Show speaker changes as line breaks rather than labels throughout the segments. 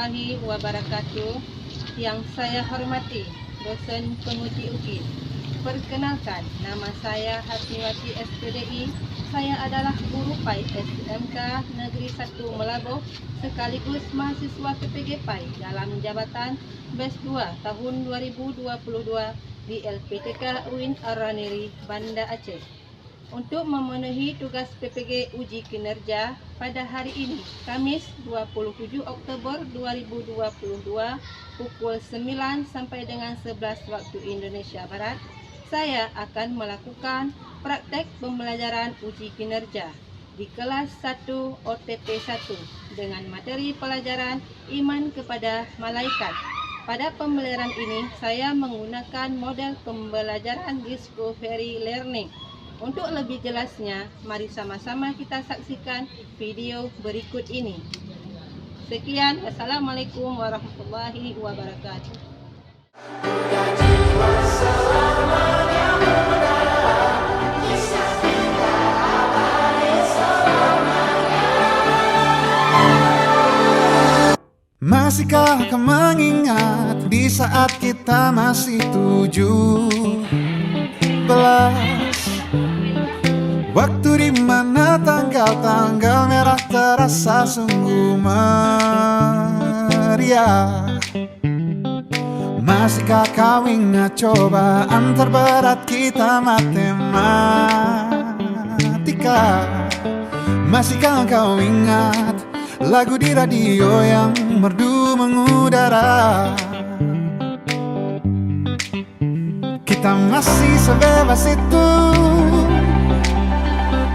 warahmatullahi wabarakatuh. Yang saya hormati dosen penguji UKIS. Perkenalkan, nama saya Hasniwati SPDI. Saya adalah guru PAI SMK Negeri 1 Melaboh sekaligus mahasiswa PPG PAI dalam jabatan BES 2 tahun 2022 di LPTK UIN Araniri, Banda Aceh. Untuk memenuhi tugas PPG uji kinerja pada hari ini, Kamis 27 Oktober 2022 pukul 9 sampai dengan 11 waktu Indonesia Barat, saya akan melakukan praktek pembelajaran uji kinerja di kelas 1 OTP 1 dengan materi pelajaran iman kepada malaikat. Pada pembelajaran ini, saya menggunakan model pembelajaran Discovery Learning. Untuk lebih jelasnya, mari sama-sama kita saksikan video berikut ini. Sekian, Assalamualaikum warahmatullahi wabarakatuh.
Masihkah kau mengingat di saat kita masih 17? Waktu di mana tanggal-tanggal merah terasa sungguh meriah. Masihkah kau ingat cobaan terberat kita matematika? Masihkah kau ingat lagu di radio yang merdu mengudara? Kita masih sebebas itu.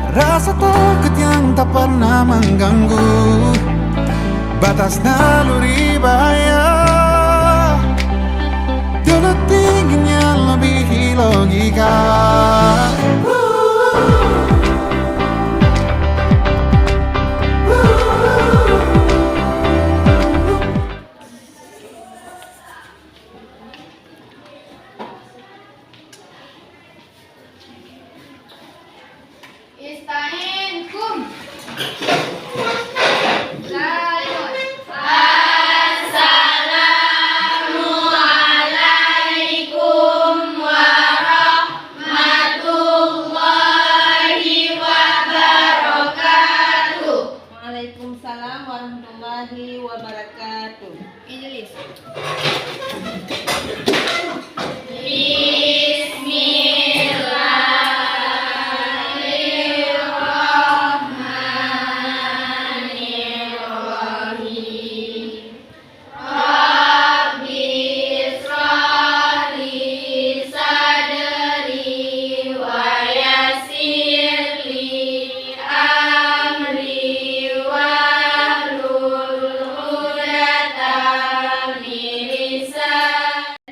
Rasa takut yang tak pernah mengganggu batas naluri bahaya. Dulu tingginya lebih logika.
Istahinkum. Assalamualaikum warahmatullahi wabarakatuh.
Waalaikumsalam warahmatullahi wabarakatuh. Idris.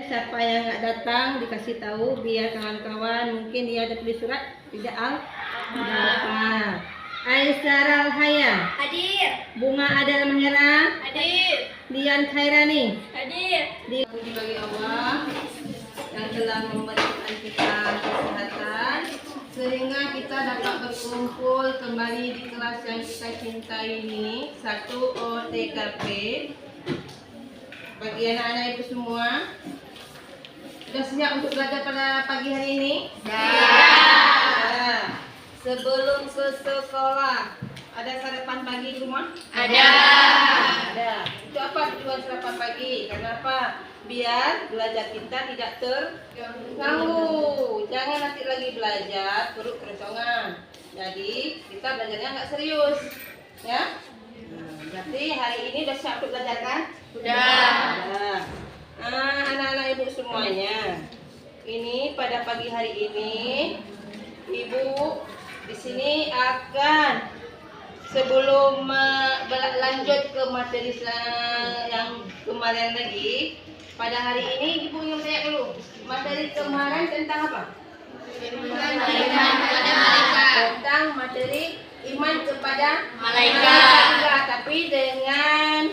Siapa yang nggak datang dikasih tahu biar kawan-kawan mungkin dia ada tulis surat tidak apa. Aisyah Al-Haya,
Hadir.
Bunga Adel Mahira,
Hadir.
Dian Khairani.
Hadir.
Dipuji bagi Allah yang telah memberikan kita kesehatan sehingga kita dapat berkumpul kembali di kelas yang kita cintai ini, 1 OTKP. Bagi anak-anak ibu semua, sudah siap untuk belajar pada pagi hari ini? Ya. Sebelum ke sekolah, ada sarapan pagi di rumah?
Ada.
Ada. Itu apa tujuan sarapan pagi? Karena apa? Biar belajar kita tidak terganggu. Jangan nanti lagi belajar perut keroncongan. Jadi kita belajarnya nggak serius, ya. Berarti hari ini udah siap untuk belajar kan?
Sudah.
Anak-anak ibu semuanya, ini pada pagi hari ini ibu di sini akan sebelum lanjut ke materi yang kemarin lagi. Pada hari ini ibu ingin tanya dulu, materi kemarin tentang apa? Tentang materi iman kepada malaikat, tapi dengan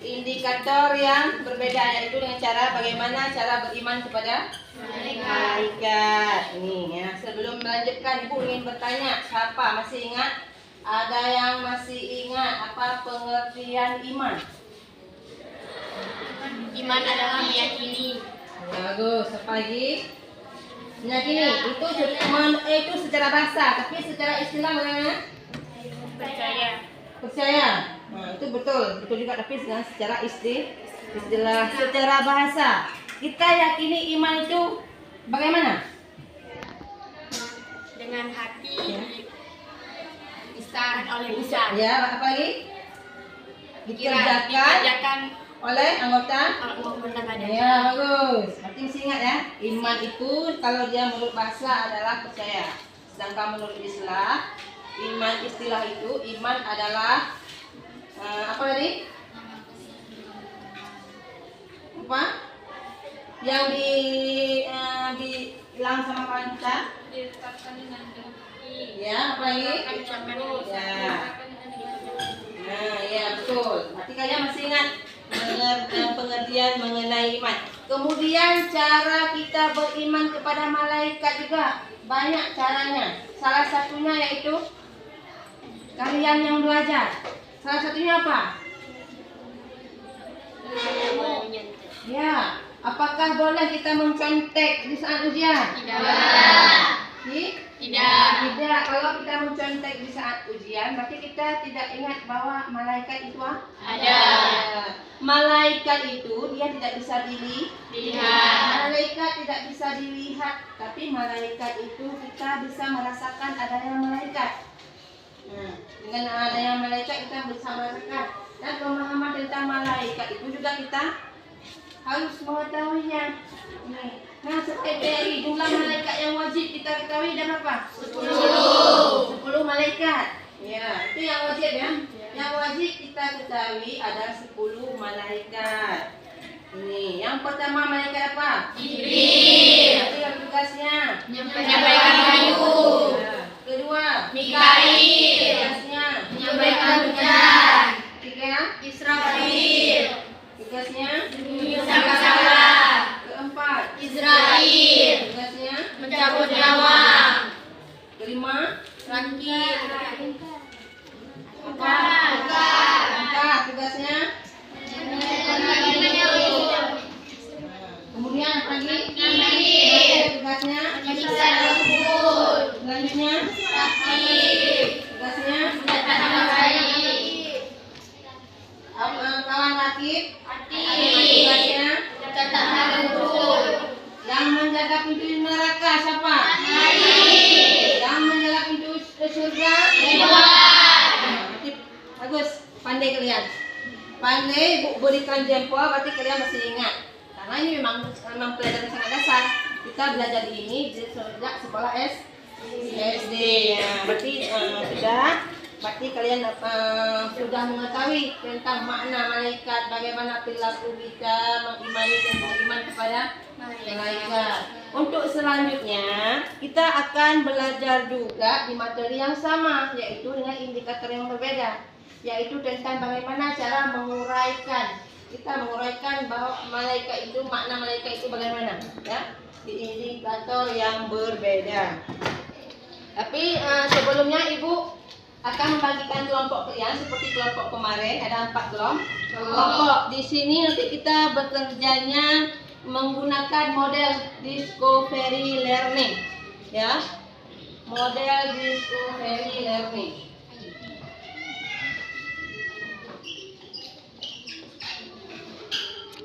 indikator yang berbeda, yaitu dengan cara bagaimana cara beriman kepada malaikat. Ini ya. Sebelum melanjutkan, ibu ingin bertanya, siapa masih ingat? Ada yang masih ingat apa pengertian iman?
Iman adalah meyakini.
Bagus. Apa lagi? Meyakini. Itu secara bahasa, tapi secara istilah bagaimana?
Percaya.
Percaya. Nah, itu betul juga, tapi secara istilah secara bahasa. Kita yakini iman itu bagaimana?
Dengan hati
Ya.
disahkan oleh lisan.
Ya, apa lagi? Dikerjakan oleh anggota.
badan.
Ya, bagus. Berarti mesti ingat ya, iman itu kalau dia menurut bahasa adalah percaya. Sedangkan menurut istilah, istilah itu iman adalah apa tadi? Apa? Yang bilang sama kawan kita?
Ditetapkan dengan hati.
Ya, apa lagi?
Ucapkan
Ya. Nah, ya betul. Berarti kalian masih ingat pengertian mengenai iman. Kemudian cara kita beriman kepada malaikat juga banyak caranya. Salah satunya yaitu kalian yang belajar. Salah satunya apa? Ya, apakah boleh kita mencontek di saat ujian? Tidak. Kalau kita mencontek di saat ujian, berarti kita tidak ingat bahwa malaikat itu ada. Malaikat itu dia tidak bisa dilihat. Malaikat tidak bisa dilihat, tapi malaikat itu kita bisa merasakan adanya malaikat. Nah, dengan adanya malaikat kita bisa merasakan, dan pemahaman tentang malaikat itu juga kita harus mengetahuinya. Nah, dari jumlah malaikat yang wajib kita ketahui ada berapa? 10 malaikat. Ya, itu yang wajib ya. Yang wajib kita ketahui ada 10 malaikat. Ini, yang pertama malaikat apa?
Jibril.
Itu yang tugasnya
Menyampaikan wahyu.
Ya. Kedua,
Mikail.
tugasnya
Menyampaikan hujan.
Tiga,
Israfil.
tugasnya
Sangkakala.
keempat,
Israel.
tugasnya
Mencabut nyawa.
kelima,
Rangkir.
empat, tugasnya. Kemudian apa lagi? Tugasnya. Selanjutnya tugasnya kawan rakib. Tugasnya yang menjaga pintu neraka siapa? Yang menjaga pintu surga. Berarti bagus, pandai kalian. Pandai berikan jempol, berarti kalian masih ingat. Karena ini memang pelajaran sangat dasar. Kita belajar ini sejak sekolah SD. Ya, berarti berarti kalian sudah mengetahui tentang makna malaikat, bagaimana perilaku kita mengimani dan beriman kepada malaikat. Untuk selanjutnya kita akan belajar juga di materi yang sama, yaitu dengan indikator yang berbeda, yaitu tentang bagaimana cara menguraikan. Kita menguraikan bahwa malaikat itu, makna malaikat itu bagaimana, ya, di indikator yang berbeda. Tapi sebelumnya Ibu akan membagikan kelompok kalian seperti kelompok kemarin, ada 4 kelompok. Di sini nanti kita bekerjanya menggunakan model discovery learning, ya, model discovery learning.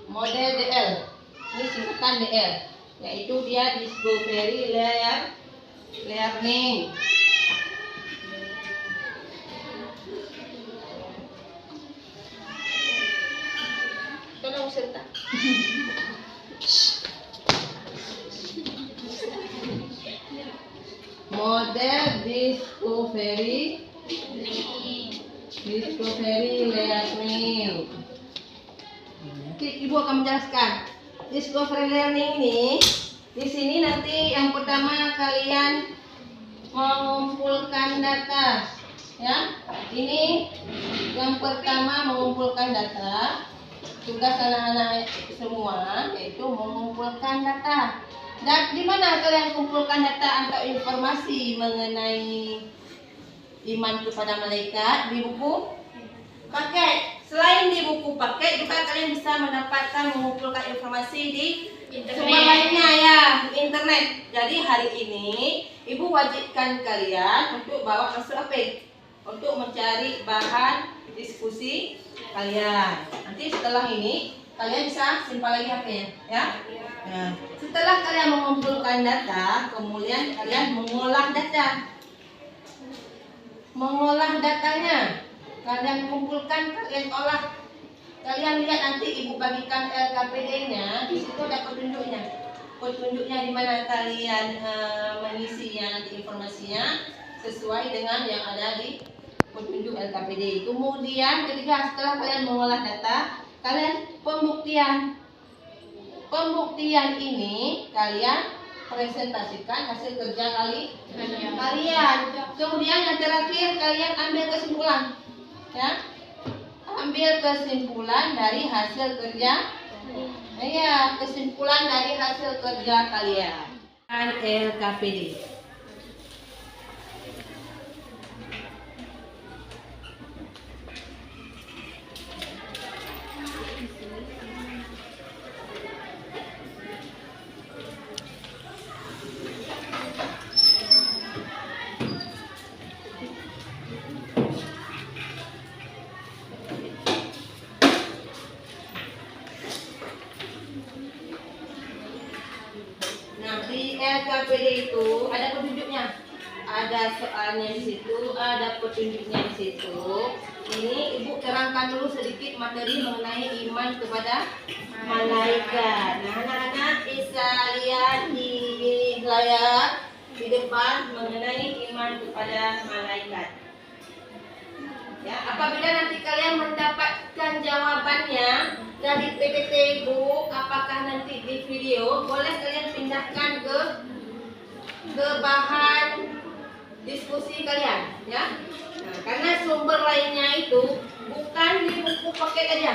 Model DL, ini singkatan DL, yaitu dia discovery learning. Tolong serta. Model discovery learning. Ibu akan menjelaskan. Discovery learning ini, di sini nanti yang pertama kalian mengumpulkan data, ya. Ini yang pertama mengumpulkan data. Tugas anak-anak semua yaitu mengumpulkan data. Dan di mana kalian kumpulkan data atau informasi mengenai iman kepada malaikat? Di buku paket Selain di buku paket, juga kalian bisa mendapatkan mengumpulkan informasi di
Internet.
sumber lainnya ya, di internet. Jadi hari ini Ibu wajibkan kalian untuk bawa masuk HP untuk mencari bahan diskusi kalian. Nanti setelah ini kalian bisa simpan lagi HP-nya ya. Nah, setelah kalian mengumpulkan data, kemudian kalian mengolah data. Mengolah datanya, kalian kumpulkan, kalian olah. Kalian lihat nanti Ibu bagikan LKPD-nya, di situ ada petunjuknya. Petunjuknya di mana kalian mengisinya nanti informasinya sesuai dengan yang ada di petunjuk LKPD. Kemudian ketika setelah kalian mengolah data, kalian pembuktian. Pembuktian ini kalian presentasikan hasil kerja kalian. Kemudian yang terakhir kalian ambil kesimpulan, ya. Ambil kesimpulan dari hasil kerja. Ya, kesimpulan dari hasil kerja kalian. LKPD. Nah, di LKPD itu ada petunjuknya. Ada soalnya di situ, ada petunjuknya di situ. Ini Ibu terangkan dulu sedikit materi mengenai iman kepada malaikat. Nah, anak-anak bisa lihat di layar di depan mengenai iman kepada malaikat. Ya, apabila nanti kalian mendapatkan jawabannya dari PPT Ibu, apakah nanti di video, boleh kalian pindahkan ke bahan diskusi kalian, ya. Nah, karena sumber lainnya itu bukan di buku paket aja.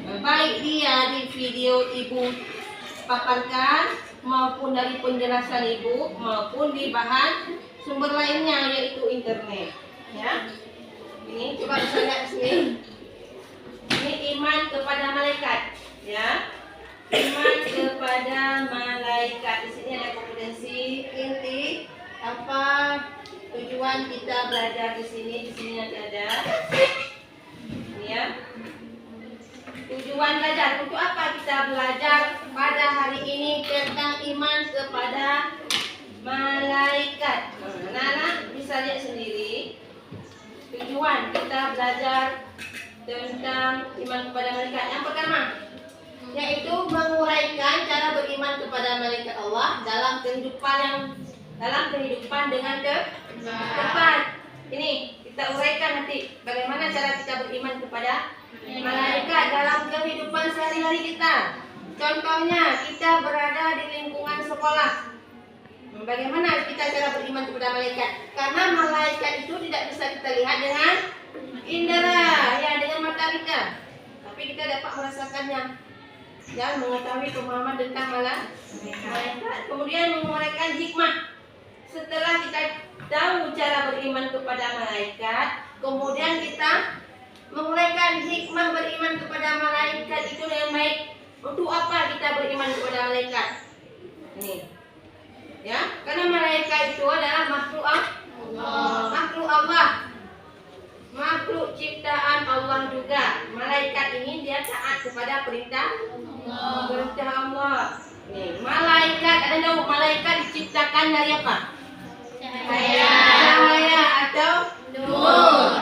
Nah, baik dia di video Ibu paparkan maupun dari penjelasan Ibu maupun di bahan sumber lainnya yaitu internet, ya. Ini coba bisa lihat di sini. Ini iman kepada malaikat, ya. Iman kepada malaikat. Di sini ada kompetensi inti apa tujuan kita belajar di sini. Di sini nanti ada. Ini ya. Tujuan belajar untuk apa kita belajar pada hari ini tentang iman kepada malaikat. Nah, anak bisa lihat sendiri. Tujuan kita belajar tentang iman kepada malaikat. Yang pertama, yaitu menguraikan cara beriman kepada malaikat Allah dalam kehidupan dengan tepat. Ini kita uraikan nanti bagaimana cara kita beriman kepada malaikat dalam kehidupan sehari-hari kita. Contohnya, kita berada di lingkungan sekolah. Bagaimana kita cara beriman kepada malaikat? Karena malaikat itu tidak bisa kita lihat dengan indera, ya, dengan mata kita. Tapi kita dapat merasakannya, ya, mengetahui pemahaman tentang malaikat. Kemudian menguraikan hikmah. Setelah kita tahu cara beriman kepada malaikat, kemudian kita menguraikan hikmah beriman kepada malaikat itu dengan baik. Untuk apa kita beriman kepada malaikat? Ini, ya, karena malaikat itu adalah makhluk Allah, makhluk ciptaan Allah juga. Malaikat ini dia taat kepada perintah Allah. Nih, malaikat, ada tahu malaikat diciptakan dari apa? Cahaya atau nur.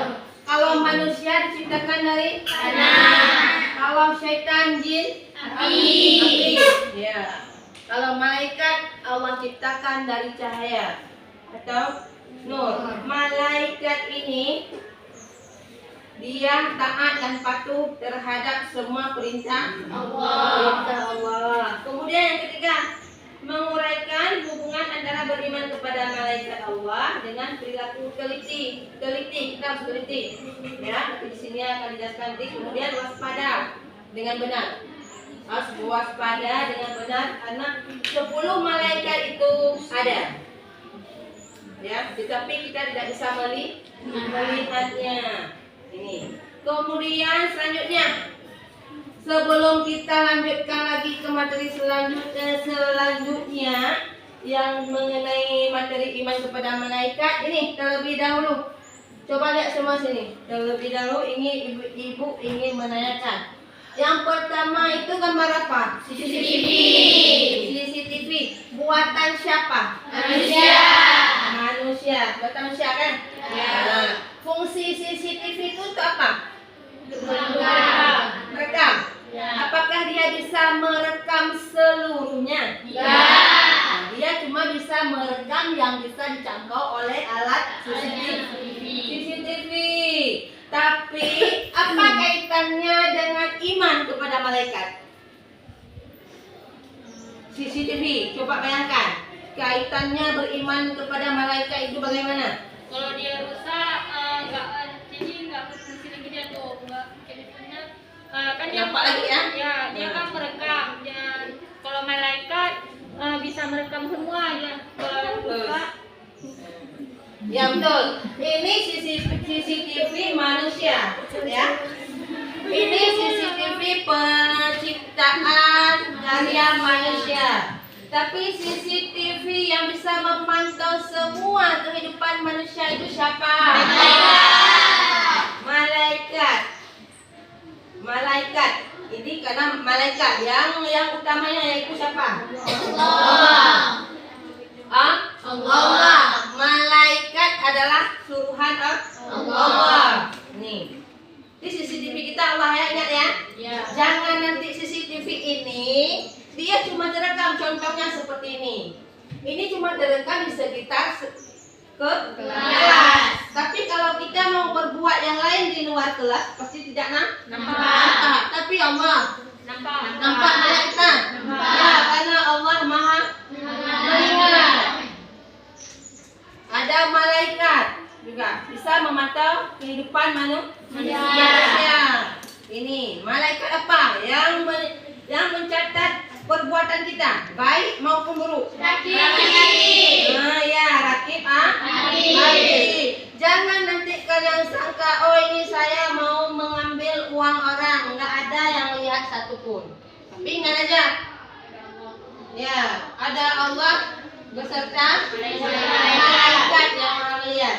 Kalau manusia diciptakan dari tanah. Kalau syaitan jin api. Ya. Kalau malaikat Allah ciptakan dari cahaya atau nur. Malaikat ini dia taat dan patuh terhadap semua perintah Allah. Kemudian yang ketiga, menguraikan hubungan antara beriman kepada malaikat Allah dengan perilaku teliti. Kita harus teliti. Ya, di sini akan dijelaskan nanti. Kemudian waspada dengan benar. Harus waspada dengan benar karena 10 malaikat itu ada. Ya, tetapi kita tidak bisa melihatnya. Ini Kemudian selanjutnya, sebelum kita lanjutkan lagi ke materi selanjutnya yang mengenai materi iman kepada malaikat, ini terlebih dahulu. Coba lihat semua sini. Terlebih dahulu ini ibu ingin menanyakan. Yang pertama itu gambar apa?
CCTV.
CCTV. Buatan siapa?
Manusia.
Manusia. Buatan manusia kan?
Ya.
Nah, fungsi CCTV itu untuk apa? Merekam.
Ya.
Apakah dia bisa merekam seluruhnya?
Ya.
Nah, dia cuma bisa merekam yang bisa dijangkau oleh alat CCTV. Tapi apa kaitannya dengan iman kepada malaikat? CCTV, coba bayangkan. Kaitannya beriman kepada malaikat itu bagaimana?
Kalau dia rusak, jadi nggak berfungsi lagi dia tuh, nggak kayaknya kan dia
Nampak lagi ya?
Ya, dia kan merekam. Dan kalau malaikat bisa merekam semua dia. Kalau rusak,
Ya betul. Ini CCTV manusia, ya. Ini CCTV penciptaan karya manusia. Tapi CCTV yang bisa memantau semua kehidupan manusia itu siapa? Malaikat. Malaikat. Ini karena malaikat yang utamanya yaitu siapa?
Allah.
Allah. Malaikat adalah suruhan Allah. Nih. Di CCTV kita Allah ya, ingat ya.
Ya.
Jangan nanti CCTV ini dia cuma direkam, contohnya seperti ini. Ini cuma direkam di sekitar kelas. Tapi kalau kita mau berbuat yang lain di luar kelas pasti tidak nampak. Tapi Allah nampak kita. Ya, karena Allah Maha melihat. Ada malaikat juga bisa memantau kehidupan manusia. Ini malaikat apa? Yang mencatat perbuatan kita, baik maupun buruk.
Rakib.
Nah, ya, rakib. Jangan nanti kalian sangka, oh ini saya mau mengambil uang orang, nggak ada yang lihat satupun. Tapi ingat aja, ya, ada Allah beserta malaikat yang melihat.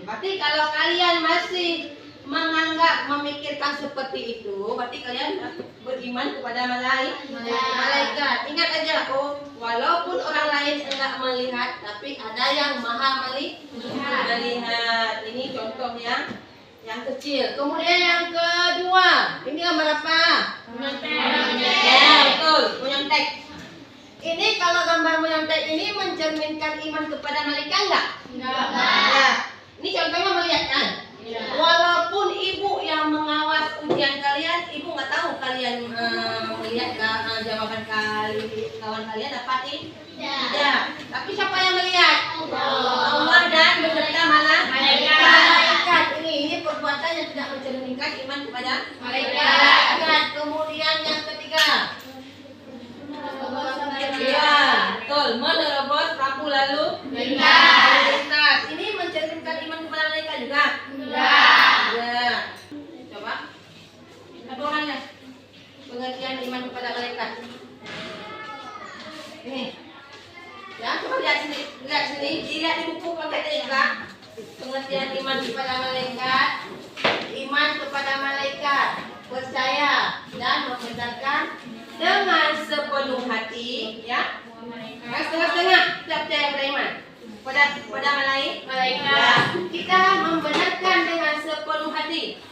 Berarti kalau kalian masih menganggap memikirkan seperti itu, berarti kalian beriman kepada malaikat. Ingat aja, oh walaupun orang lain enggak melihat, tapi ada yang maha melihat. Ini contoh yang kecil. Kemudian yang kedua, ini gambar apa? Ya betul, menyontek. Ini kalau gambar menyontek ini mencerminkan iman kepada malaikat enggak? Ya. Ini contohnya melihat kan? Walaupun ibu yang mengawas ujian kalian, ibu nggak tahu kalian melihat jawaban kawan kalian dapat tidak. Tapi siapa yang melihat? Allah dan beserta malaikat. Ini perbuatan yang tidak mencerminkan iman kepada malaikat. Kemudian yang ketiga, ya betul, menerobos rambu lalu lintas. Ini mencerminkan iman kepada malaikat juga. Ya. Coba. Satu orangnya. Pengertian iman kepada malaikat. Ini. Ya, coba lihat sini. Dilihat di buku pakai juga. Pengertian iman kepada malaikat. Iman kepada malaikat. Percaya dan membenarkan dengan sepenuh hati, ya. Setengah-setengah tidak percaya pada iman. Pada malaikat. Ya. Kita membenarkan dengan sepenuh hati,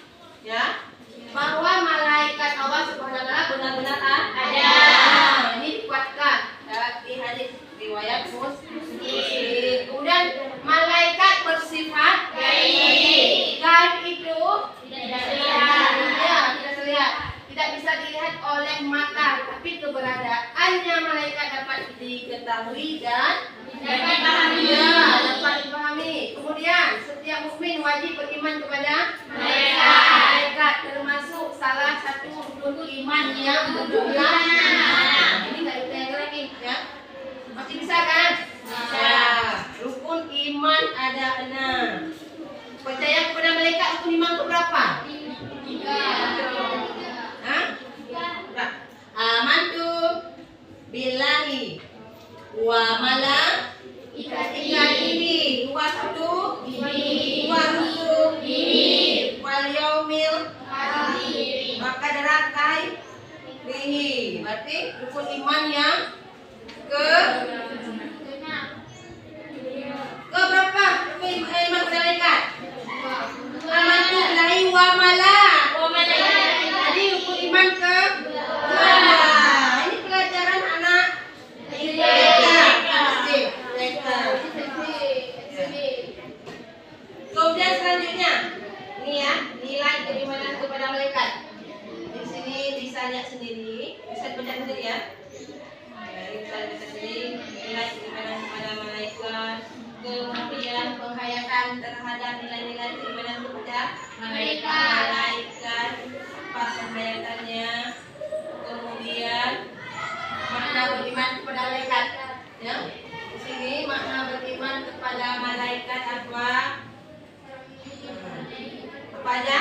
ya, bahwa malaikat Allah Subhanahu wa taala benar-benar ada. Ini dikuatkan di hadis riwayat Muslim. Kemudian malaikat bersifat gaib. Gaib itu tidak terlihat. Tidak bisa dilihat oleh mata, tapi keberadaannya malaikat dapat diketahui dan dapat dipahami. Kemudian setiap mukmin wajib beriman kepada malaikat, termasuk salah satu rukun iman yang berjumlah. Ini nggak ditanya lagi, ya? Masih bisa kan? Bisa. Rukun iman ada 6. Percaya kepada malaikat rukun iman keberapa? 5. Wa mala ikan ini. Wa satu wa rusuh wal yaumil maka derakai bihi. Berarti rukun iman yang ke berapa? Rukun iman kepada malaikat. Amantu billahi wa mala. Jadi rukun iman ke dua. Ini pelajaran anak TK. Kemudian selanjutnya, ini ya, nilai keimanan kepada malaikat. Di sini bisa lihat sendiri, bisa baca sendiri ya. Bisa baca sendiri nilai keimanan kepada malaikat. Kemudian penghayatan terhadap nilai-nilai keimanan kepada malaikat. Apa penghayatannya? Kemudian makna beriman kepada malaikat. Ya, di sini makna beriman kepada malaikat apa? Apa aja?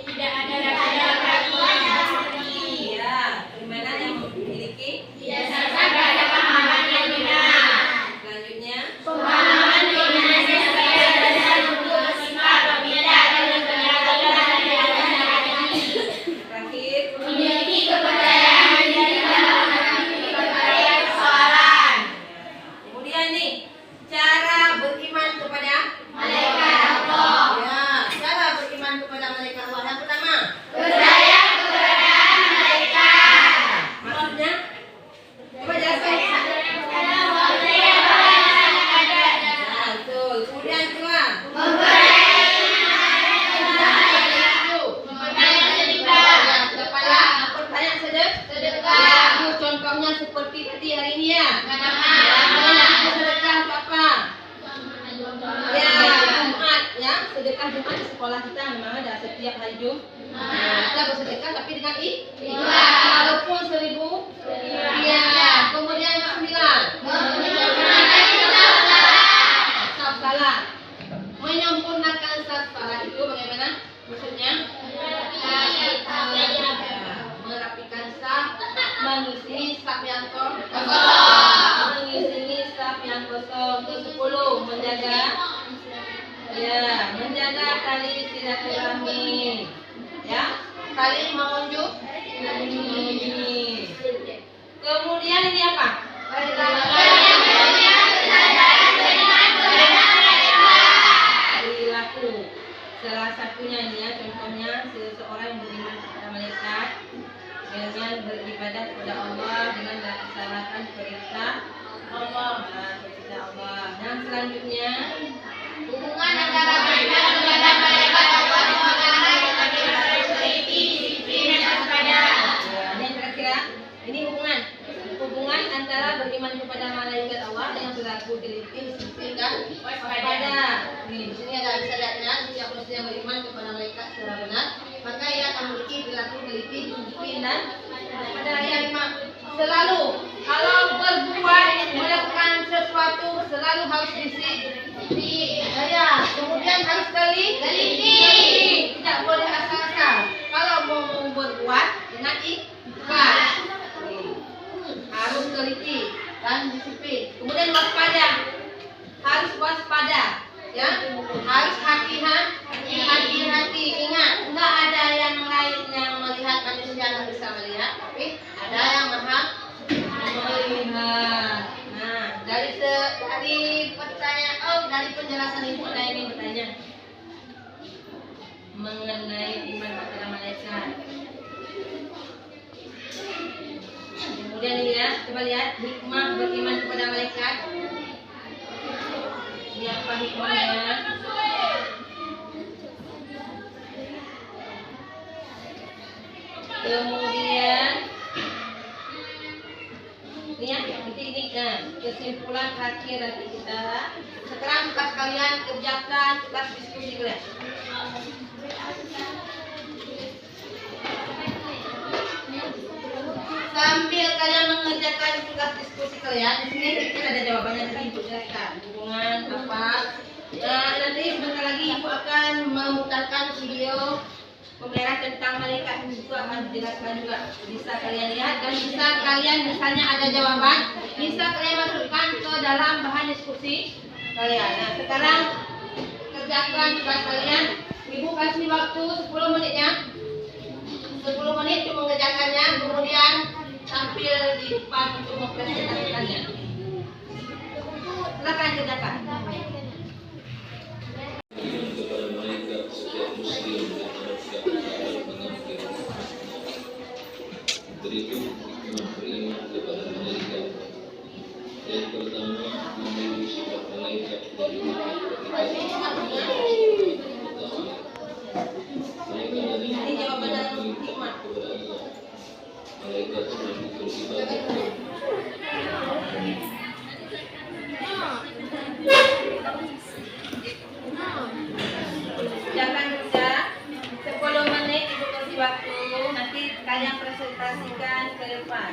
Tidak ada lagi.
Iya, keimanan yang memiliki
Berdasarkan pada pemahaman yang benar.
selanjutnya.
Pemahaman keimanan sebagai dasar untuk bersifat berbeda dan
Terakhir,
memiliki kepercayaan diri dalam menghadapi berbagai persoalan.
kemudian nih cara beriman kepada
Malaikat Allah.
ya, cara beriman kepada malaikat Allah. Yang pertama,
Percaya keberadaan malaikat.
maksudnya coba jelaskan.
Percaya bahwa ada.
Nah, betul. Kemudian kedua, ya, kepada pertanyaan sedekah. Itu contohnya seperti tadi hari ini ya. Ya, sedekah untuk apa? Ya, Jumat ya. Sedekah Jumat di sekolah kita memang ada setiap hari Jumat. Kita bersedekah tapi dengan walaupun 1.000 rupiah. Kemudian yang ke-9, saf salat. Menyempurnakan saf salat itu bagaimana? Maksudnya? Merapikan saf, mengisi saf yang kosong. Mengisi saf yang kosong. Ke-10, menjaga tali silaturahmi. Ya, tali mengunjungi. Kemudian ini apa? Perilaku. Salah satunya ini ya, contohnya seseorang yang beriman kepada malaikat dengan beribadah kepada Allah dengan melaksanakan perintah Allah. Perintah Allah. Yang selanjutnya,
Hubungan antara malaikat kepada malaikat Allah dengan teliti, disiplin, dan waspada.
ya, ini yang kira-kira ini hubungan antara beriman kepada malaikat Allah dengan berlaku teliti, disiplin dan waspada. Nih, di sini ada bisa lihatnya, setiap manusia yang beriman kepada malaikat secara benar, maka ia akan memiliki perilaku teliti, disiplin dan waspada. Yang lima, selalu kalau berbuat melakukan sesuatu selalu harus disiplin. Ya, kemudian harus teliti, tidak boleh asal-asal. Kalau mau berbuat dengan ikhlas, harus teliti dan disiplin. Kemudian waspada, harus waspada, ya, harus hati-hati. Ingat, nggak ada yang lain yang melihat, manusia yang bisa melihat, tapi ada yang maha melihat. Nah, dari penjelasan ibu ada yang bertanya mengenai iman kepada malaikat. Kemudian ini ya, coba lihat hikmah beriman kepada malaikat. Ini apa hikmahnya? Kemudian ini ya, ini kesimpulan akhir dari kita. Sekarang tugas kalian kerjakan tugas diskusi kalian. Sambil kalian mengerjakan tugas diskusi kalian, di sini kita ada jawabannya tadi ibu jelaskan hubungan apa. Nah, nanti sebentar lagi ibu akan memutarkan video pemeliharaan tentang malaikat juga akan dijelaskan juga. Bisa kalian lihat dan bisa kalian misalnya ada jawaban, bisa kalian masuk diskusi kalian. Nah, sekarang kerjakan tugas kalian. Ibu kasih waktu 10 menit ya. 10 menit untuk mengerjakannya, kemudian tampil di depan untuk mempresentasikannya. Silakan kerjakan.
kepada mereka setiap muslim dan manusia mengampuni. Berikut hikmah beriman kepada mereka. Yang pertama, memiliki sifat malaikat dari
Ini jawaban dari hikmah.
malaikat selalu beribadah.
Jangan kerja 10 menit itu kasih waktu. Nanti kalian presentasikan ke depan.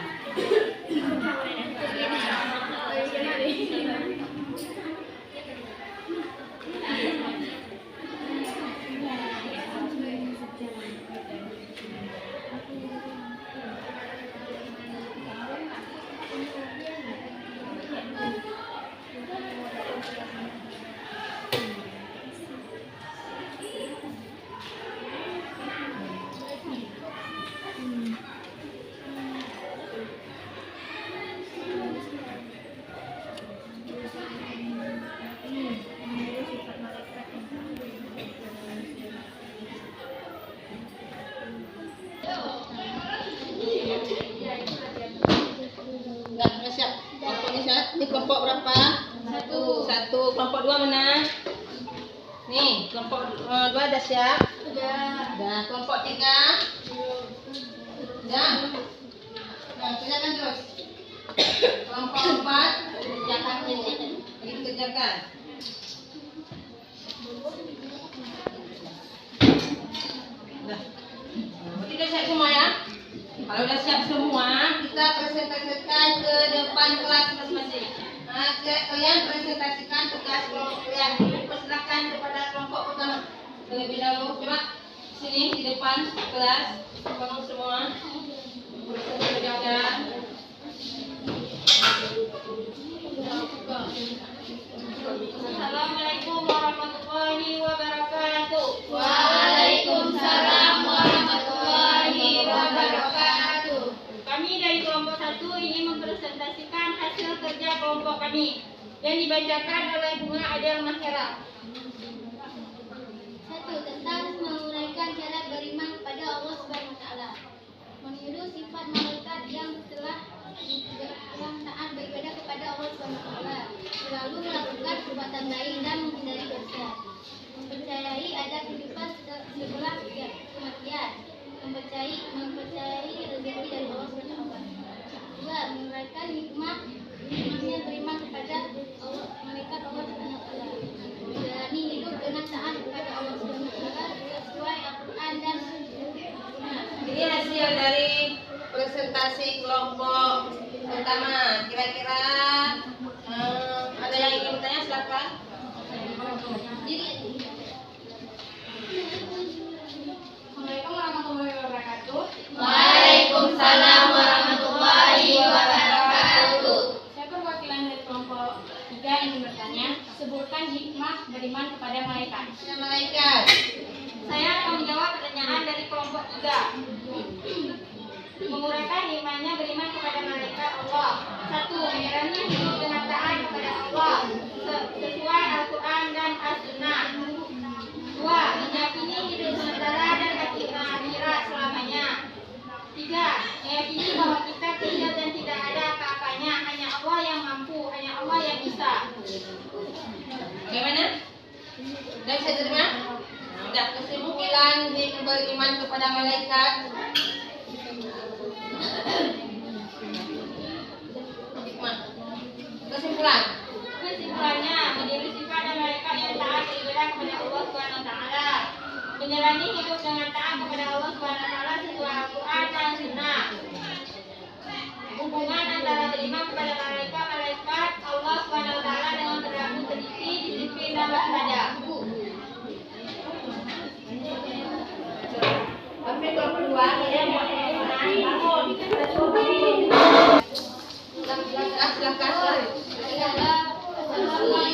Enggak siap. Kelompoknya siap. Ini kelompok berapa? Satu. Kelompok 2 mana? Nih, kelompok 2 dah siap? Dah. Kelompok 3? Dah. Nah, kerjakan terus. Kelompok 4? Lagi kerjakan. Dah. Berarti dah siap semua ya? Kalau udah siap semua, kita presentasikan ke depan kelas masing-masing. Nah, kalian presentasikan tugas kelompok kalian. Persilakan kepada kelompok pertama. Terlebih dahulu, coba sini di depan kelas, bangun semua. Presentasikan.
Assalamualaikum warahmatullahi wabarakatuh.
Waalaikumsalam warahmatullahi wabarakatuh.
Kami dari kelompok 1 ingin mempresentasikan hasil kerja kelompok kami yang dibacakan oleh Bunga Adel Mahera.
1. Tentang menguraikan syarat beriman kepada Allah Subhanahu wa taala. Meniru sifat malaikat yang taat beribadah kepada Allah Subhanahu wa taala, selalu melakukan perbuatan baik dan menghindari dosa. Mempercayai ada kehidupan setelah kematian. Mempercayai rezeki dari Allah Subhanahu wa taala. 2. Menguraikan hikmahnya beriman kepada Allah, malaikat Allah Subhanahu wa taala. Menjalani hidup dengan taat kepada Allah Subhanahu wa taala sesuai Al-Qur'an dan Sunnah.
Ini hasil dari presentasi kelompok pertama. Kira-kira ada yang ingin bertanya, silakan. Assalamualaikum warahmatullahi wabarakatuh.
Waalaikumsalam warahmatullahi wabarakatuh.
Saya perwakilan dari kelompok 3 ingin bertanya, sebutkan hikmah beriman kepada malaikat.
Ya, malaikat.
Saya akan menjawab pertanyaan dari kelompok 3. Menguraikan imannya beriman kepada malaikat Allah. 1. Menjalani hidup dengan taat kepada Allah sesuai Al-Quran dan As-Sunnah. 2. Meyakini hidup sementara dan akhirat selamanya. 3. Meyakini bahwa kita kecil dan tidak ada apa-apanya, hanya Allah yang mampu, hanya Allah yang bisa.
Bagaimana? Sudah bisa terima? Sudah. Kesimpulan beriman kepada malaikat. Hikmah. Kesimpulan.
Kesimpulannya, menjadi sifat dan malaikat yang taat beribadah kepada Allah Subhanahu wa taala. Menjalani hidup dengan taat kepada Allah Subhanahu wa taala sesuai Al-Qur'an dan Sunnah. Hubungan antara beriman kepada malaikat Allah Subhanahu wa taala dengan perilaku teliti, disiplin dan waspada.
Sampai kelompok 2 kalian buat bangun. Silakan.
Assalamualaikum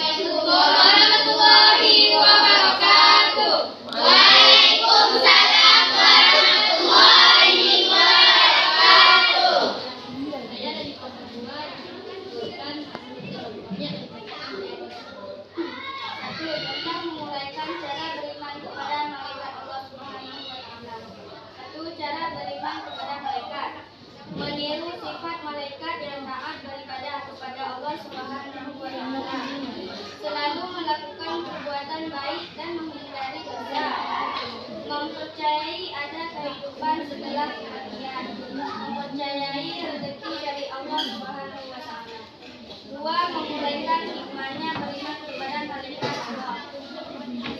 menguraikan hikmahnya beriman kepada malaikat Allah.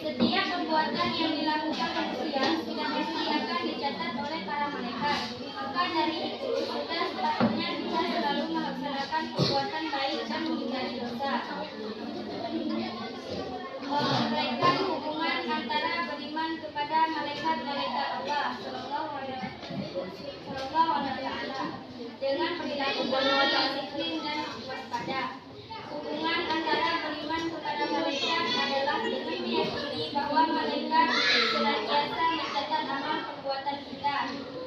Setiap perbuatan yang dilakukan manusia sudah pasti akan dicatat oleh para malaikat. Maka dari itu kita sepatutnya bisa selalu melaksanakan perbuatan baik dan menghindari dosa. Menguraikan hubungan antara beriman kepada malaikat-malaikat Allah Sallallahu Alaihi Wasallam dengan perilaku disiplin dan waspada. Hubungan antara beriman kepada malaikat adalah dengan meyakini bahwa malaikat senantiasa mencatat amal perbuatan kita,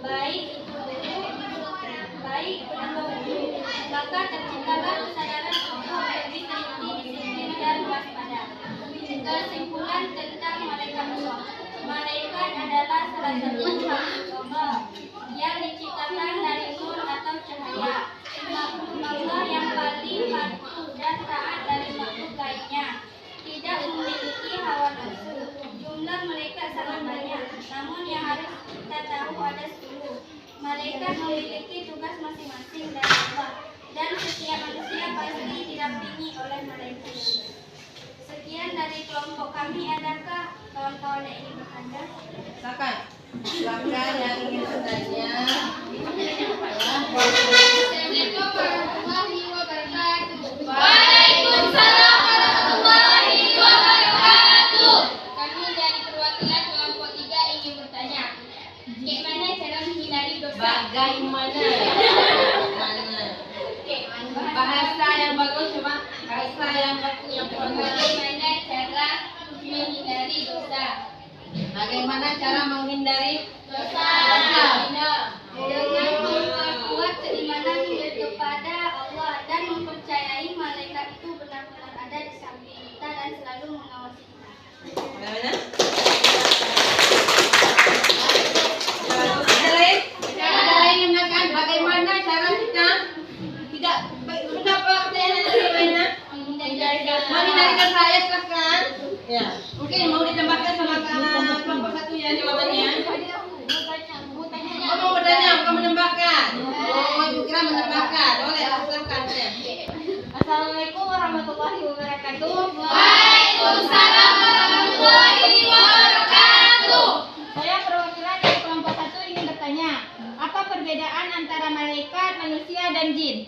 baik itu atau buruk. Maka terciptalah kesadaran untuk lebih teliti, disiplin dan waspada. Kesimpulan tentang malaikat Allah. Malaikat adalah salah satu makhluk Allah yang diciptakan dari nur atau cahaya. Makhluk Allah yang paling patuh dan taat dari makhluk lainnya. Tidak memiliki hawa nafsu. Jumlah malaikat sangat banyak, namun yang harus kita tahu ada 10. Malaikat memiliki tugas masing-masing dari Allah, dan setiap manusia pasti didampingi oleh malaikat. Sekian dari kelompok kami. Adakah kawan-kawan yang ingin bertanya?
Silakan yang ingin bertanya.
Assalamualaikum warahmatullahi wabarakatuh.
Waalaikumsalam warahmatullahi wabarakatuh.
Kami dari perwakilan kelompok 3 ingin bertanya, bagaimana cara menghindari dosa?
Bagaimana? Bahasa yang bagus, coba. Bahasa yang bagus.
Bagaimana cara menghindari dosa?
Bagaimana cara menghindari
Dosa. Dengan memperkuat keimanan kepada Allah dan mempercayai malaikat itu benar-benar ada di samping kita dan selalu mengawasi kita.
Bagaimana? Ada lain? Ada lain yang mengatakan bagaimana cara kita tidak kenapa pertanyaan bagaimana? Menghindari dosa, ya silakan. Ya, mungkin mau ditambahkan sama kelompok 1 ya jawabannya. Oh, mau bertanya, bukan menambahkan. Oh, ibu kira menambahkan. Boleh, silakan ya.
Assalamualaikum warahmatullahi wabarakatuh.
Waalaikumsalam warahmatullahi wabarakatuh.
Saya perwakilan dari kelompok 1 ingin bertanya, apa perbedaan antara malaikat, manusia, dan jin?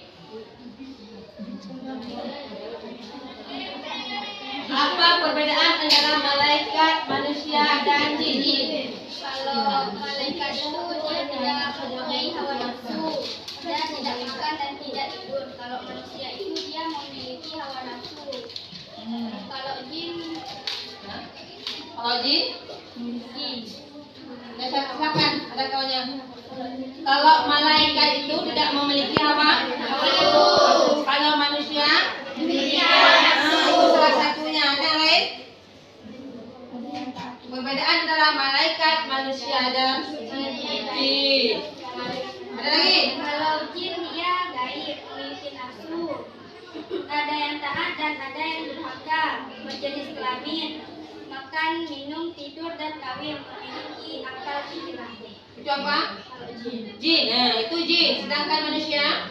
Apa perbedaan antara malaikat, manusia, dan jin?
Kalau malaikat itu dia tidak mempunyai hawa nafsu, dia tidak makan dan tidak tidur. Kalau manusia itu dia memiliki hawa nafsu. Kalau jin
Kalau jin? Ya, silakan, ada kawannya. Kalau malaikat itu tidak memiliki hawa nafsu. Kalau manusia? Itu salah satunya. Ada yang lain? Perbedaan antara malaikat, manusia, dan jin. Ada lagi?
Kalau jin dia gaib, memiliki nafsu. Ada yang taat dan ada yang durhaka, berjenis kelamin, makan, minum, tidur, dan kawin, memiliki akal pikiran.
Itu apa? Jin. Nah, itu jin. Sedangkan manusia?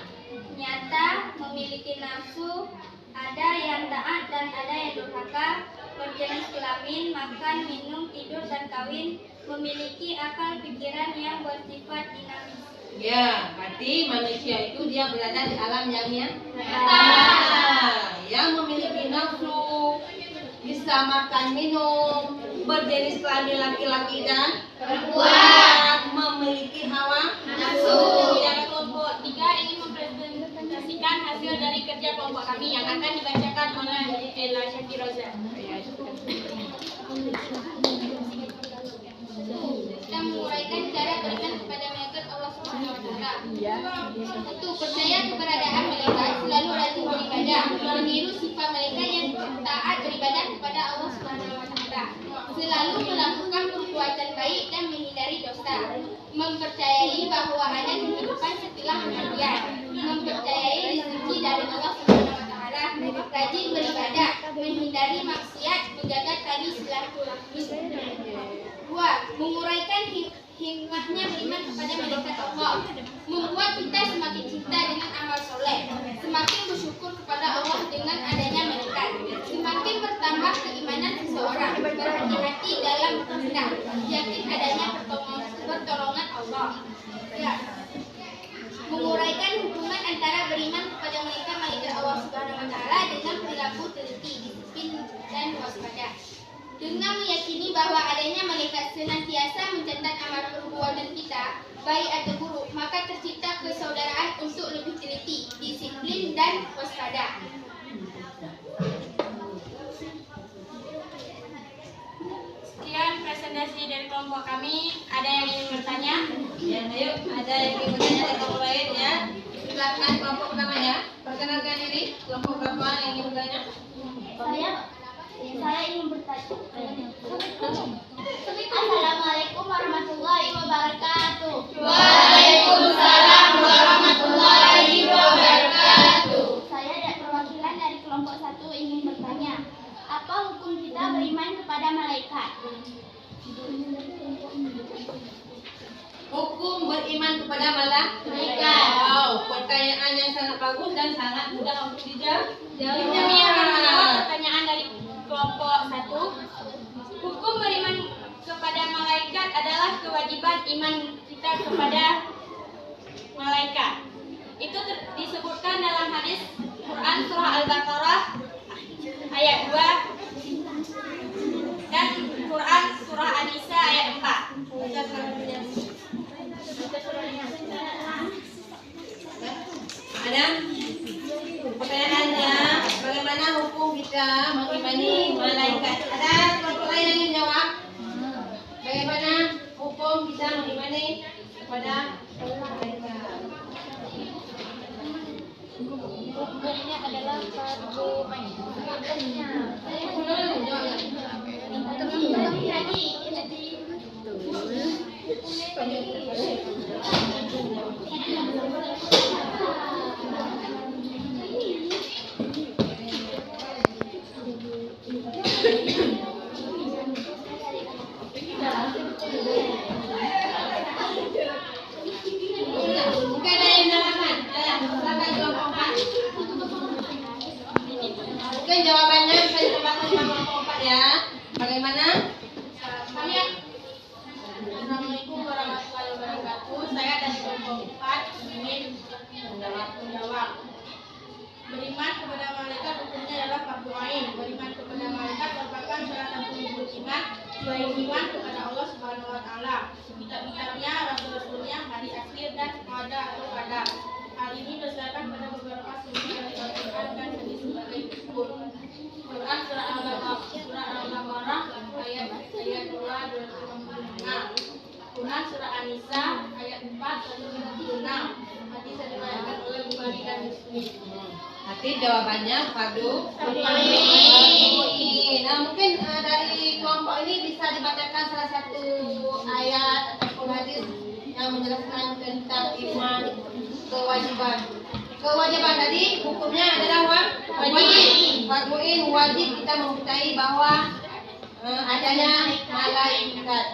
Nyata, memiliki nafsu, ada yang taat dan ada yang durhaka, berjenis kelamin, makan, minum, tidur, dan kawin, memiliki akal pikiran yang bersifat dinamis.
Ya, berarti manusia itu dia berada di alam yang nyata, yang memiliki nafsu, bisa makan minum, berjenis kelamin laki-laki dan perempuan, memiliki hawa nafsu. Yang kelompok 3 ingin mempresentasikan hasil dari kerja kelompok kami yang akan dibacakan oleh Ella Syafiroza.
Kita menguraikan cara beriman kepada malaikat Allah Subhanahu wa taala. Untuk percaya keberadaan malaikat, selalu rajin beribadah, meniru sifat malaikat yang taat beribadah kepada Allah Subhanahu wa taala. Selalu melakukan perbuatan baik dan menghindari dosa. Mempercayai bahwa ada kehidupan setelah kematian. Mempercayai rezeki dari Allah Subhanahu wa taala. Rajin beribadah, menghindari maksiat, menjaga tali silaturahmi. 2. Menguraikan hikmahnya beriman kepada malaikat Allah, membuat kita semakin cinta dengan amal soleh, semakin bersyukur kepada Allah dengan adanya Dengan meyakini bahwa adanya malaikat senantiasa mencatat amal perbuatan kita, baik atau buruk, maka tercipta persaudaraan untuk lebih teliti, disiplin, dan waspada.
Sekian presentasi dari kelompok kami. Ada yang ingin bertanya?
Ya, ayo, ada yang ingin bertanya dari kelompok lain ya. Silakan kelompok pertama ya. Perkenalkan diri, kelompok berapa yang ingin bertanya?
Saya ingin bertanya. Assalamualaikum warahmatullahi wabarakatuh.
Waalaikumsalam warahmatullahi wabarakatuh.
Saya ada perwakilan dari kelompok 1 ingin bertanya. Apa hukum kita beriman kepada malaikat?
Hukum beriman kepada malaikat. Wow, pertanyaan yang sangat bagus dan sangat mudah untuk dijawab.
Kami akan menjawab pertanyaan dari kelompok 1. Hukum beriman kepada malaikat adalah kewajiban iman kita kepada malaikat. Itu disebutkan dalam hadis Quran surah Al-Baqarah ayat 2 dan Quran surah An-Nisa ayat 4.
Ada pertanyaannya, bagaimana hukum kita mengimani malaikat? Ada kelompok lain yang ingin jawab? Bagaimana hukum kita mengimani kepada malaikat?
Hukumnya adalah fardu ain.
Mungkin ada yang menanyakan? Silakan kelompok 4. Mungkin jawabannya bisa ditebakkan sama kelompok 4 ya. Bagaimana?
Assalamualaikum warahmatullahi wabarakatuh. Saya dari kelompok 4 ingin menjawab. Beriman kepada malaikat hukumnya adalah fardu ain. Beriman kepada malaikat merupakan salah satu rukun iman selain iman kepada Allah Subhanahu wa taala, kitab-kitabnya, rasul-rasulnya, hari akhir dan qada atau qadar. Hal ini berdasarkan pada beberapa sumber dari Al-Qur'an dan hadis sebagai berikut. Quran surah Al-Baqarah ayat 2 256. Quran surah An-Nisa ayat 4 156. Hadis yang diriwayatkan oleh Bukhari dan Muslim.
Nanti jawabannya fardu ain. Nah, mungkin dari kelompok ini bisa dibacakan salah satu ayat ataupun hadis yang menjelaskan tentang iman kewajiban. Kewajiban tadi hukumnya adalah wajib. Fardu ain wajib kita mengetahui bahwa adanya malaikat.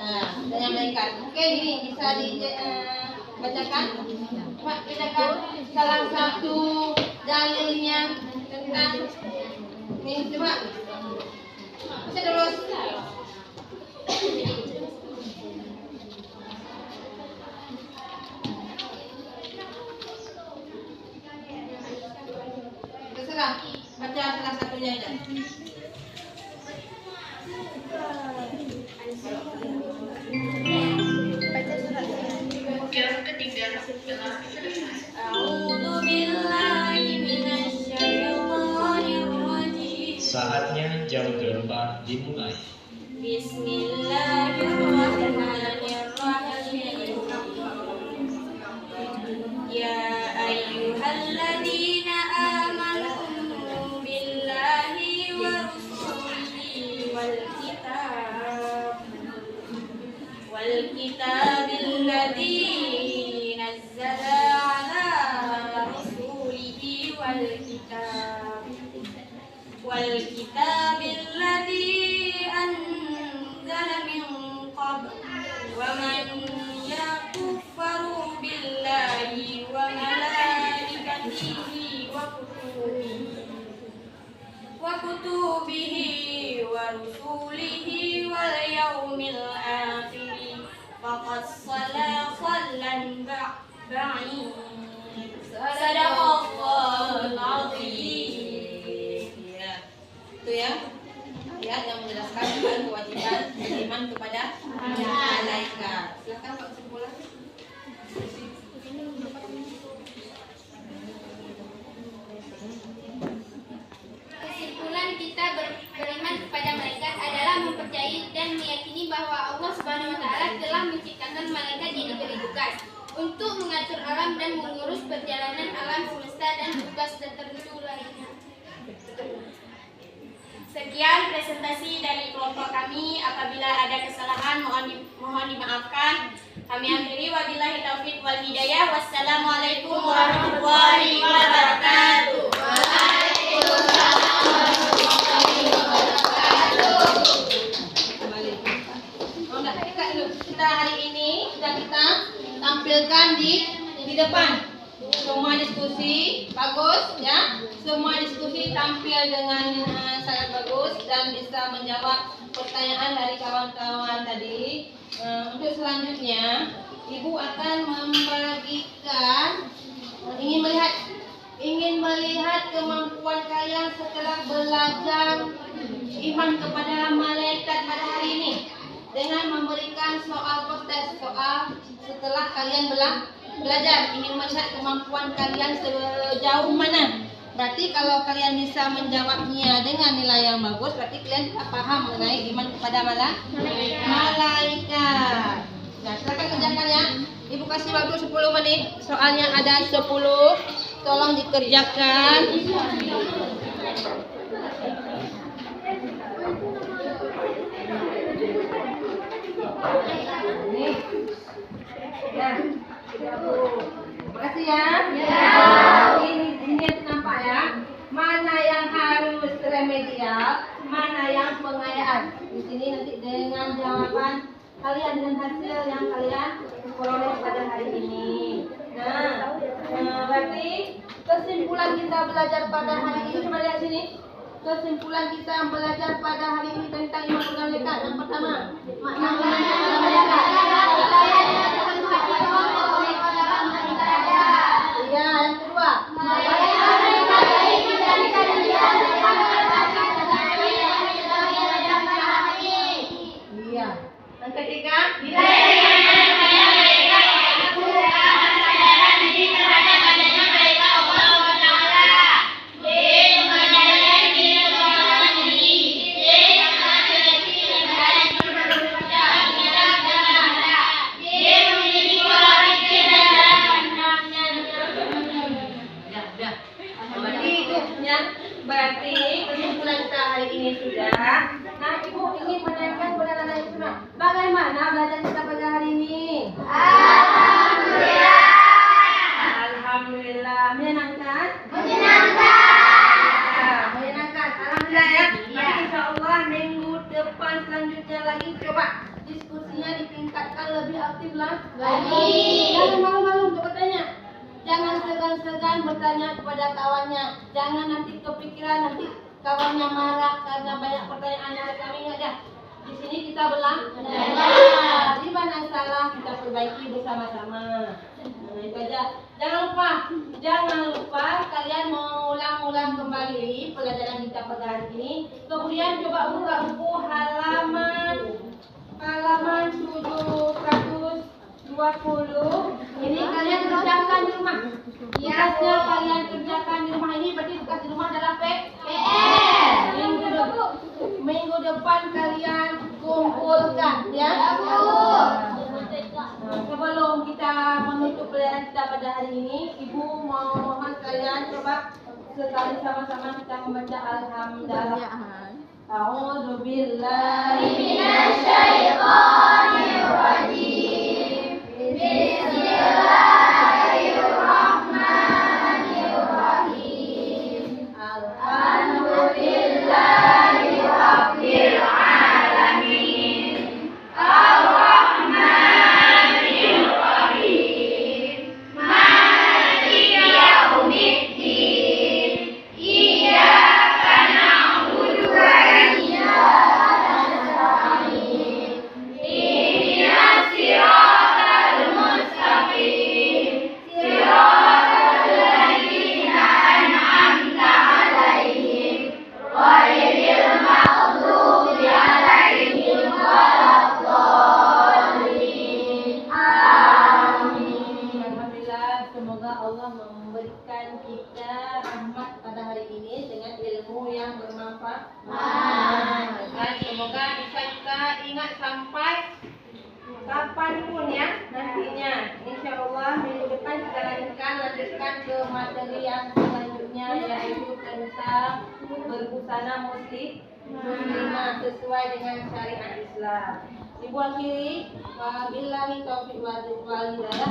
Adanya malaikat. Mungkin ini bisa dibacakan. Coba bacakan salah satu dalilnya tentang ini, coba bisa terus. Terserah, baca salah satunya aja.
Yang ketiga adalah
A'udzu billahi minasyaitonir rajim.
Saatnya jam keempat dimulai.
Bismillahirrahmanirrahim. Ya ayyuhalladzina amanu billahi wa rusulihi wal kitabil ladzi nazzala ala rasulihi wal kitabil ladzi anzala min qabl wa man yakfuru billahi wa malaikatihi wa kutubihi wa rusulihi wal yawmil akhir faqad sallan ba'id. Sadaqallahul azim.
Ya, itu ya ayat yang menjelaskan tentang kewajiban
mempercayai dan meyakini bahwa Allah Subhanahu wa taala telah menciptakan malaikat yang diberi tugas untuk mengatur alam dan mengurus perjalanan alam semesta dan tugas tertentu lainnya.
Sekian presentasi dari kelompok kami. Apabila ada kesalahan mohon dimaafkan. Kami akhiri, wabillahi taufik wal hidayah. Wassalamualaikum warahmatullahi wabarakatuh.
Kita hari ini sudah kita tampilkan di depan. Semua diskusi bagus ya. Semua diskusi tampil dengan sangat bagus dan bisa menjawab pertanyaan dari kawan-kawan tadi. Untuk selanjutnya, Ibu akan membagikan ingin melihat kemampuan kalian setelah belajar iman kepada malaikat pada hari ini dengan memberikan soal kontes, soal setelah kalian belajar, ingin melihat kemampuan kalian sejauh mana. Berarti kalau kalian bisa menjawabnya dengan nilai yang bagus, berarti kalian paham mengenai iman kepada malaikat. Nah, silakan kerjakan ya. Ibu kasih waktu 10 menit. Soalnya ada 10. Tolong dikerjakan. Ya, makasih ya. Ini nampak ya. Mana yang harus remedial, mana yang pengayaan. Di sini nanti dengan jawaban kalian dengan hasil yang kalian peroleh pada hari ini. Nah, berarti kesimpulan kita belajar pada hari ini, coba lihat sini. Kesimpulan kita belajar pada hari ini tentang iman kepada malaikat. Yang pertama, makna iman kepada malaikat. Ya, yang kedua. Iya. Yang ketiga, berarti kesimpulan kita hari ini sudah. Nah, Ibu ingin menanyakan kepada anak Ibu semua, bagaimana belajar kita pada hari ini? Alhamdulillah. Menyenangkan? Menyenangkan. Alhamdulillah ya. Berarti insya Allah minggu depan selanjutnya lagi coba diskusinya ditingkatkan lebih aktif lagi. Jangan malu-malu untuk bertanya. Jangan segan-segan bertanya kepada kawannya. Jangan nanti kepikiran nanti kawannya marah karena banyak pertanyaan yang kami ada. Di sini kita belajar. Di mana salah kita perbaiki bersama-sama. Nah, itu aja. Jangan lupa kalian mengulang-ulang kembali pelajaran kita pada hari ini. Kemudian coba buka buku halaman 720. Ini kalian kerjakan di rumah. Tugasnya kalian kerjakan di rumah ini, berarti tugas di rumah adalah PR. Minggu depan kalian kumpulkan ya. Nah, sebelum kita menutup pelajaran kita pada hari ini, Ibu mohon kalian coba sekali sama-sama kita membaca alhamdulillah. A'udzu billahi minasyaitonir rajim. Bismillahirrahmanirrahim. Alhamdulillahi rabbil alamin. Ar-Rahmanir Rahim. Maliki yaumiddin. Iyyaka na'budu wa iyyaka nasta'in. Ihdinas siratal mustaqim. Siratal ladzina an'amta 'alaihim ghairil maghdubi 'alaihim waladdallin. Amin. Alhamdulillah, semoga Allah memberikan kita rahmat pada hari ini dengan ilmu yang bermanfaat. Dan semoga bisa juga kapanpun ya nantinya. Insya Allah minggu depan kita lanjutkan ke materi yang selanjutnya, yaitu tentang berbusana muslimah sesuai dengan syariat Islam. Ibu akhiri, wabillahi taufiq wal hidayah.